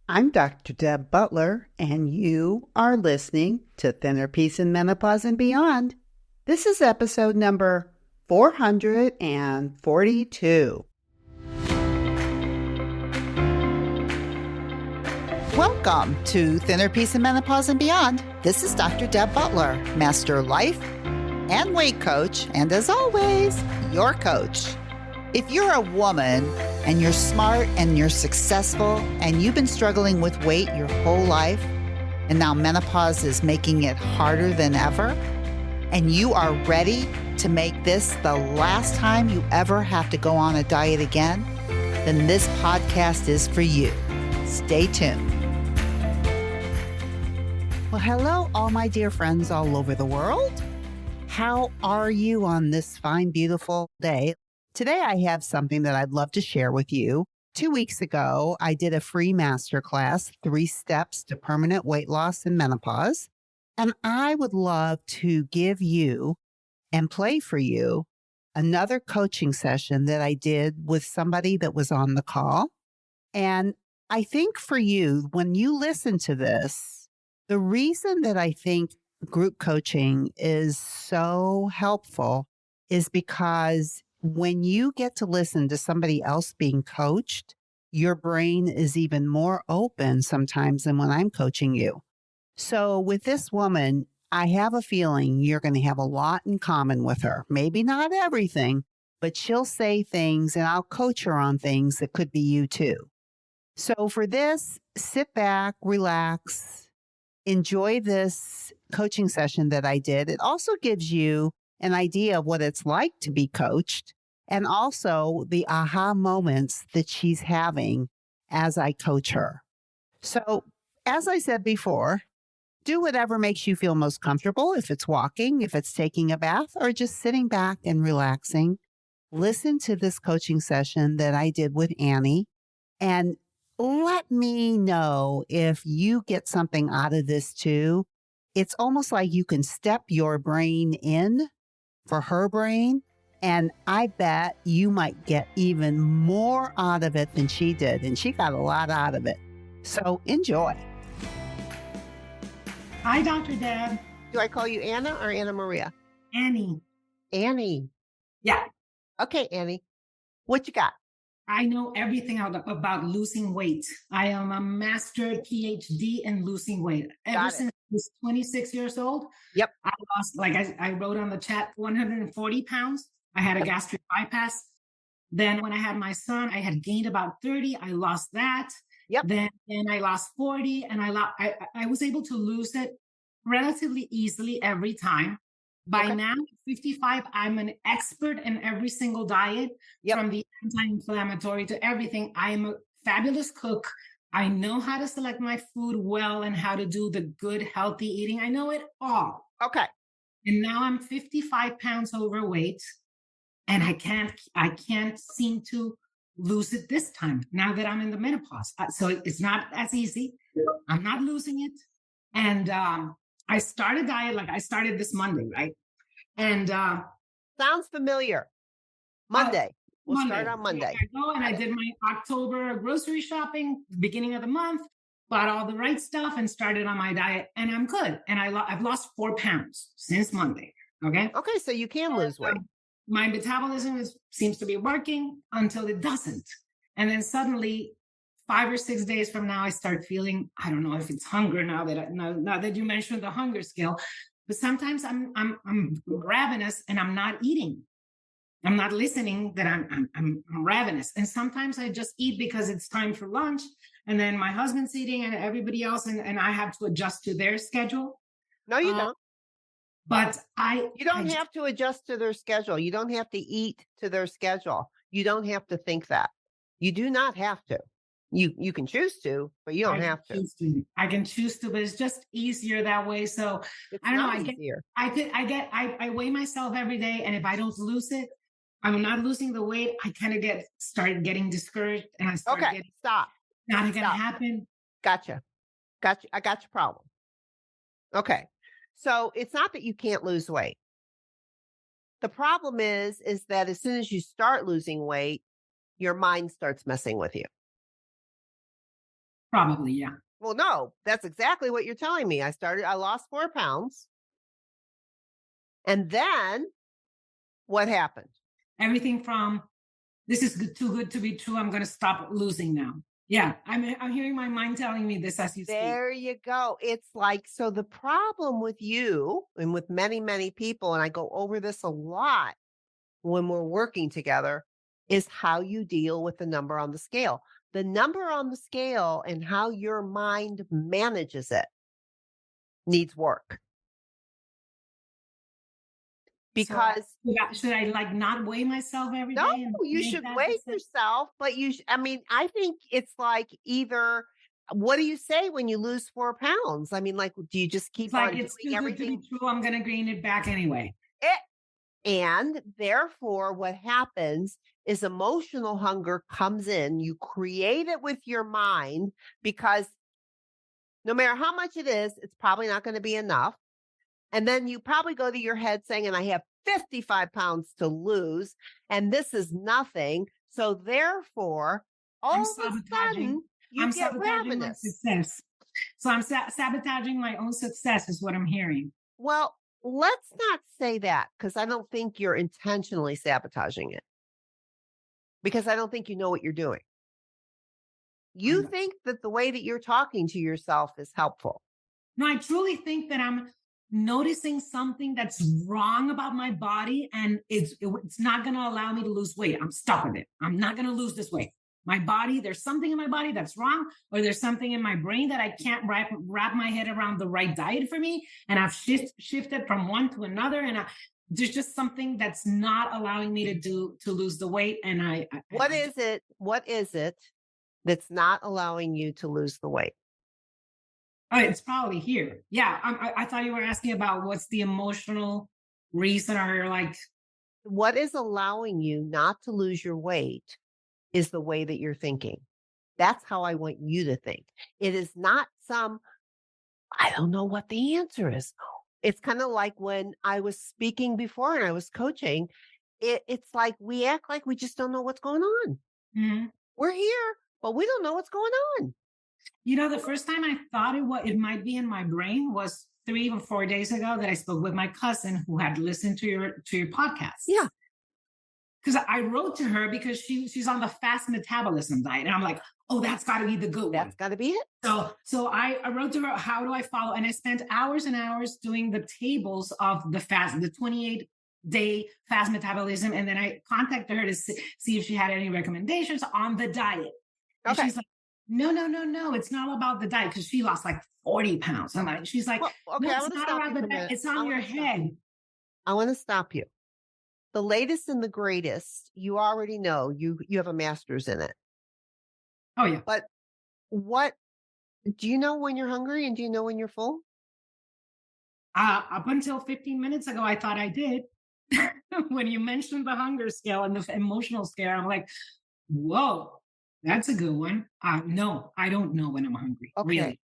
I'm Dr. Deb Butler, and you are listening to Thinner Peace in Menopause and Beyond. This is episode number 442. Welcome to Thinner Peace in Menopause and Beyond. This is Dr. Deb Butler, Master Life and Weight Coach, and as always, your coach. If you're a woman and you're smart and you're successful and you've been struggling with weight your whole life, and now menopause is making it harder than ever, and you are ready to make this the last time you ever have to go on a diet again, then this podcast is for you. Stay tuned. Well, hello, all my dear friends all over the world. How are you on this fine, beautiful day? Today, I have something that I'd love to share with you. 2 weeks ago, I did a free masterclass, 3 Steps to Permanent Weight Loss in Menopause. And I would love to give you and play for you another coaching session that I did with somebody that was on the call. And I think for you, when you listen to this, the reason that I think group coaching is so helpful is because when you get to listen to somebody else being coached, your brain is even more open sometimes than when I'm coaching you. So with this woman, I have a feeling you're going to have a lot in common with her. Maybe not everything, but she'll say things and I'll coach her on things that could be you too. So for this, sit back, relax, enjoy this coaching session that I did. It also gives you an idea of what it's like to be coached and also the aha moments that she's having as I coach her. So as I said before, do whatever makes you feel most comfortable. If it's walking, if it's taking a bath, or just sitting back and relaxing. Listen to this coaching session that I did with Annie and let me know if you get something out of this too. It's almost like you can step your brain in for her brain, and I bet you might get even more out of it than she did, and she got a lot out of it. So enjoy. Hi, Dr. Deb. Do I call you Anna or Anna Maria? Annie. Annie. Yeah, Okay, Annie. What you got? I know everything about losing weight. I am a master PhD in losing weight. Ever since I was 26 years old, Yep. I lost, like I wrote on the chat, 140 pounds. I had a gastric bypass. Then when I had my son, I had gained about 30. I lost that. Yep. Then I lost 40, and I was able to lose it relatively easily every time. By now, 55, I'm an expert in every single diet, from the anti-inflammatory to everything. I am a fabulous cook. I know how to select my food well and how to do the good, healthy eating. I know it all. Okay. And now I'm 55 pounds overweight, and I can't seem to lose it this time now that I'm in the menopause. So it's not as easy. I'm not losing it. And I started diet, like I started this Monday, right? And sounds familiar. Monday. We'll Monday. start on Monday. I go and I did my October grocery shopping, beginning of the month, bought all the right stuff and started on my diet, and I'm good. And I've lost 4 pounds since Monday. Okay. Okay, so you can lose weight. My metabolism seems to be working until it doesn't. And then suddenly 5 or 6 days from now, I start feeling, I don't know if it's hunger now that you mentioned the hunger scale, but sometimes I'm ravenous and I'm not eating. I'm not listening that I'm ravenous. And sometimes I just eat because it's time for lunch. And then my husband's eating and everybody else, and I have to adjust to their schedule. No, you don't. But You don't have to adjust to their schedule. You don't have to eat to their schedule. You don't have to think that. You do not have to. You can choose to, but you don't have to. I can choose to, but it's just easier that way. So It's I don't not know. easier. I weigh myself every day, and if I don't lose it, I'm not losing the weight. I kind of started getting discouraged, and I started getting Stop. not going to Stop. happen. Gotcha. I got your problem. Okay. So it's not that you can't lose weight. The problem is that as soon as you start losing weight, your mind starts messing with you. Probably, yeah. Well, no, that's exactly what you're telling me. I lost 4 pounds. And then what happened? Everything from this is too good to be true. I'm going to stop losing now. Yeah, I'm hearing my mind telling me this as you speak. There you go. It's like, so the problem with you and with many, many people, and I go over this a lot when we're working together, is how you deal with the number on the scale. The number on the scale and how your mind manages it needs work. Because should I like not weigh myself every day? no, and you make should that weigh decision? yourself, but I mean, I think it's like either, what do you say when you lose 4 pounds? I mean, like, do you just keep It's like on it's doing too good to everything? be true. I'm going to gain it back anyway. And therefore, what happens is emotional hunger comes in. You create it with your mind because no matter how much it is, it's probably not going to be enough. And then you probably go to your head saying, and I have 55 pounds to lose, and this is nothing. So therefore, all of a sudden, you get sabotaging my ravenous. success. So I'm sabotaging my own success is what I'm hearing. Well, let's not say that, because I don't think you're intentionally sabotaging it, because I don't think you know what you're doing. You think that the way that you're talking to yourself is helpful. No, I truly think that I'm noticing something that's wrong about my body, and it's not going to allow me to lose weight. I'm stuck with it. I'm not going to lose this weight. My body, there's something in my body that's wrong, or there's something in my brain that I can't wrap my head around the right diet for me. And I've shifted from one to another, and there's just something that's not allowing me to lose the weight. And what is it that's not allowing you to lose the weight? Oh, it's probably here. Yeah, I thought you were asking about what's the emotional reason, or like what is allowing you not to lose your weight is the way that you're thinking. That's how I want you to think. It is not I don't know what the answer is. It's kind of like when I was speaking before and I was coaching, it's like we act like we just don't know what's going on. Mm-hmm. We're here, but we don't know what's going on. You know, the first time I thought it might be in my brain was 3 or 4 days ago that I spoke with my cousin who had listened to your podcast. Yeah. Because I wrote to her because she's on the fast metabolism diet. And I'm like, oh, that's got to be the good one. That's got to be it. So I wrote to her, how do I follow? And I spent hours and hours doing the tables of the 28-day fast metabolism. And then I contacted her to see if she had any recommendations on the diet. And she's like, no, it's not about the diet, because she lost like 40 pounds. She's like, well, no, it's not about the diet. It's on your head. I want to stop you. The latest and the greatest, you already know, you have a master's in it. Oh, yeah. But do you know when you're hungry and do you know when you're full? Up until 15 minutes ago, I thought I did. When you mentioned the hunger scale and the emotional scale, I'm like, whoa. That's a good one. No, I don't know when I'm hungry. Okay. Really.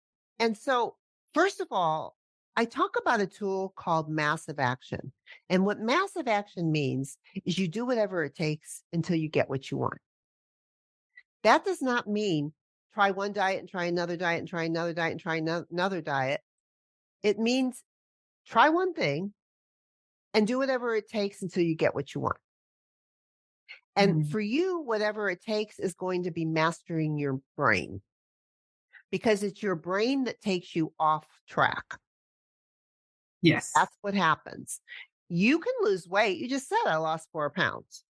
And so, first of all, I talk about a tool called massive action. And what massive action means is you do whatever it takes until you get what you want. That does not mean try one diet and try another diet and try another diet and try another diet. It means try one thing and do whatever it takes until you get what you want. And for you, whatever it takes is going to be mastering your brain, because it's your brain that takes you off track. Yes. That's what happens. You can lose weight. You just said I lost 4 pounds.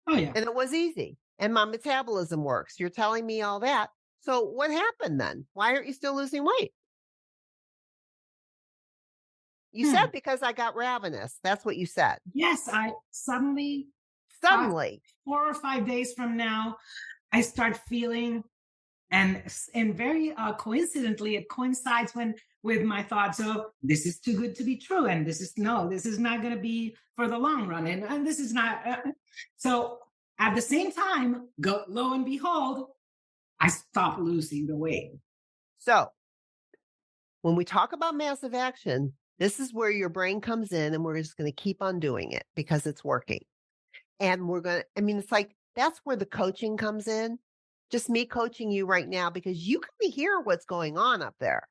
Oh, yeah. And it was easy. And my metabolism works. You're telling me all that. So what happened then? Why aren't you still losing weight? You said because I got ravenous. That's what you said. Yes, I suddenly 4 or 5 days from now, I start feeling, and very coincidentally, it coincides with my thoughts of this is too good to be true, and this is not going to be for the long run, and this is not. So at the same time, lo and behold, I stop losing the weight. So when we talk about massive action, this is where your brain comes in, and we're just going to keep on doing it because it's working. And it's like, that's where the coaching comes in just me coaching you right now because you can hear what's going on up there.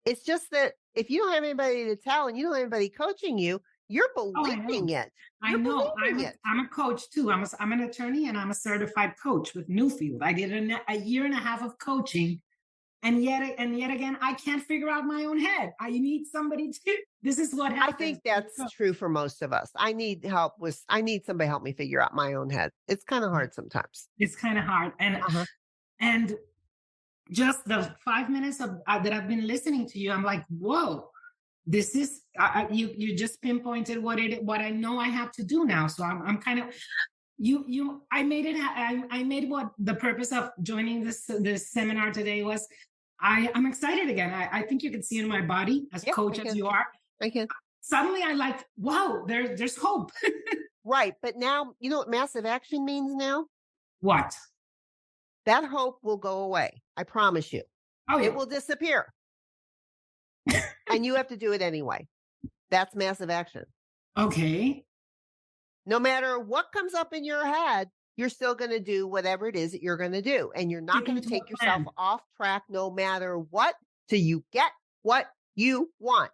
It's just that if you don't have anybody to tell and you don't have anybody coaching you, you're believing it. I know. I'm a coach too. I'm an attorney and I'm a certified coach with Newfield. I did a year and a half of coaching, and yet again, I can't figure out my own head. I need somebody to. This is what happens. I think that's true for most of us. I need somebody to help me figure out my own head. It's kind of hard sometimes. It's kind of hard, and just the 5 minutes that I've been listening to you, I'm like, whoa. This is you just pinpointed what I know I have to do now. So I'm kind of I made what the purpose of joining this seminar today was. I'm excited again. I think you can see in my body as coach as you are. I can. Suddenly I like, wow, there's hope. Right. But now, you know what massive action means now? What? That hope will go away. I promise you. Oh, yeah. It will disappear. And you have to do it anyway. That's massive action. Okay. No matter what comes up in your head, you're still going to do whatever it is that you're going to do. And you're not going to take yourself off track no matter what till you get what you want.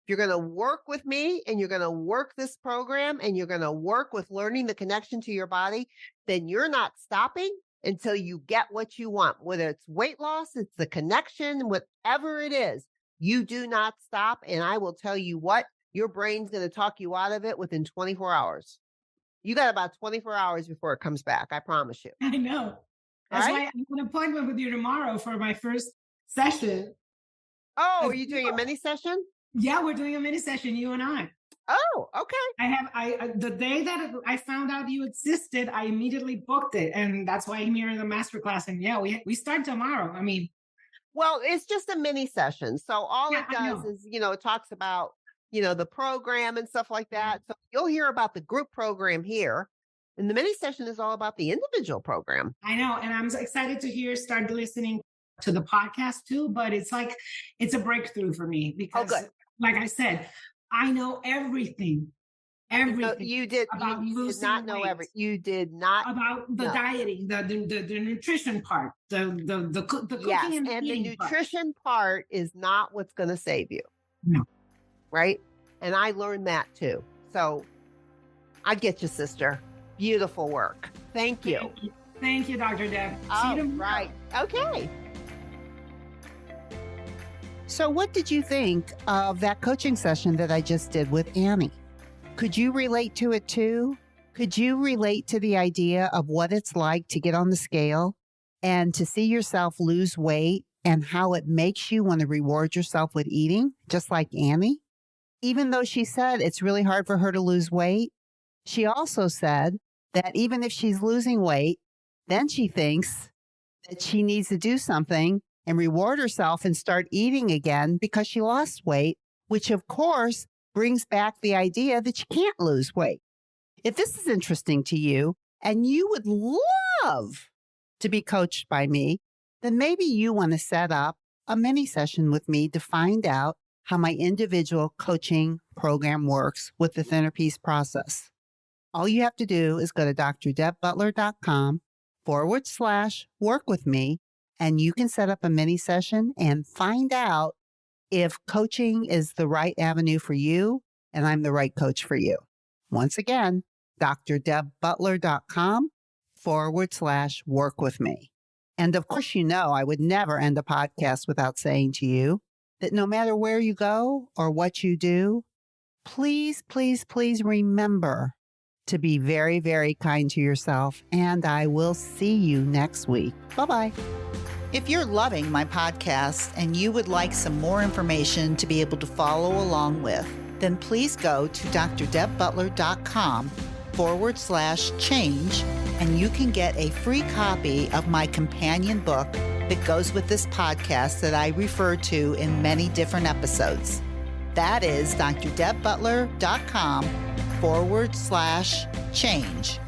You're going to work with me and you're going to work this program and you're going to work with learning the connection to your body. Then you're not stopping until you get what you want, whether it's weight loss, it's the connection, whatever it is. You do not stop. And I will tell you what, your brain's going to talk you out of it within 24 hours. You got about 24 hours before it comes back. I promise you. I know. That's why I have an appointment with you tomorrow for my first session. Oh, are you doing a mini session? Yeah, we're doing a mini session, you and I. Oh, okay. The day that I found out you existed, I immediately booked it. And that's why I'm here in the masterclass. And yeah, we start tomorrow. I mean, well, it's just a mini session. So all it does is, it talks about, the program and stuff like that. So you'll hear about the group program here. And the mini session is all about the individual program. I know. And I'm excited to start listening to the podcast too. But it's a breakthrough for me because, like I said, I know everything. Everything. You did not know everything. You did not about the dieting, the nutrition part, the cooking and the nutrition part is not what's going to save you. No. Right? And I learned that too. So I get you, sister. Beautiful work. Thank you. Thank you, Dr. Deb. See you tomorrow. Right. Okay. So what did you think of that coaching session that I just did with Annie? Could you relate to it too? Could you relate to the idea of what it's like to get on the scale and to see yourself lose weight and how it makes you want to reward yourself with eating, just like Annie? Even though she said it's really hard for her to lose weight, she also said that even if she's losing weight, then she thinks that she needs to do something and reward herself and start eating again because she lost weight, which of course brings back the idea that you can't lose weight. If this is interesting to you and you would love to be coached by me, then maybe you want to set up a mini session with me to find out how my individual coaching program works with the Thinner Peace process. All you have to do is go to drdebbutler.com/work with me, and you can set up a mini session and find out if coaching is the right avenue for you and I'm the right coach for you. Once again, drdebbutler.com/work with me. And of course, I would never end a podcast without saying to you that no matter where you go or what you do, please, please, please remember to be very, very kind to yourself. And I will see you next week. Bye-bye. If you're loving my podcast and you would like some more information to be able to follow along with, then please go to drdebbutler.com/change and you can get a free copy of my companion book that goes with this podcast that I refer to in many different episodes. That is drdebbutler.com/change, CHANGE.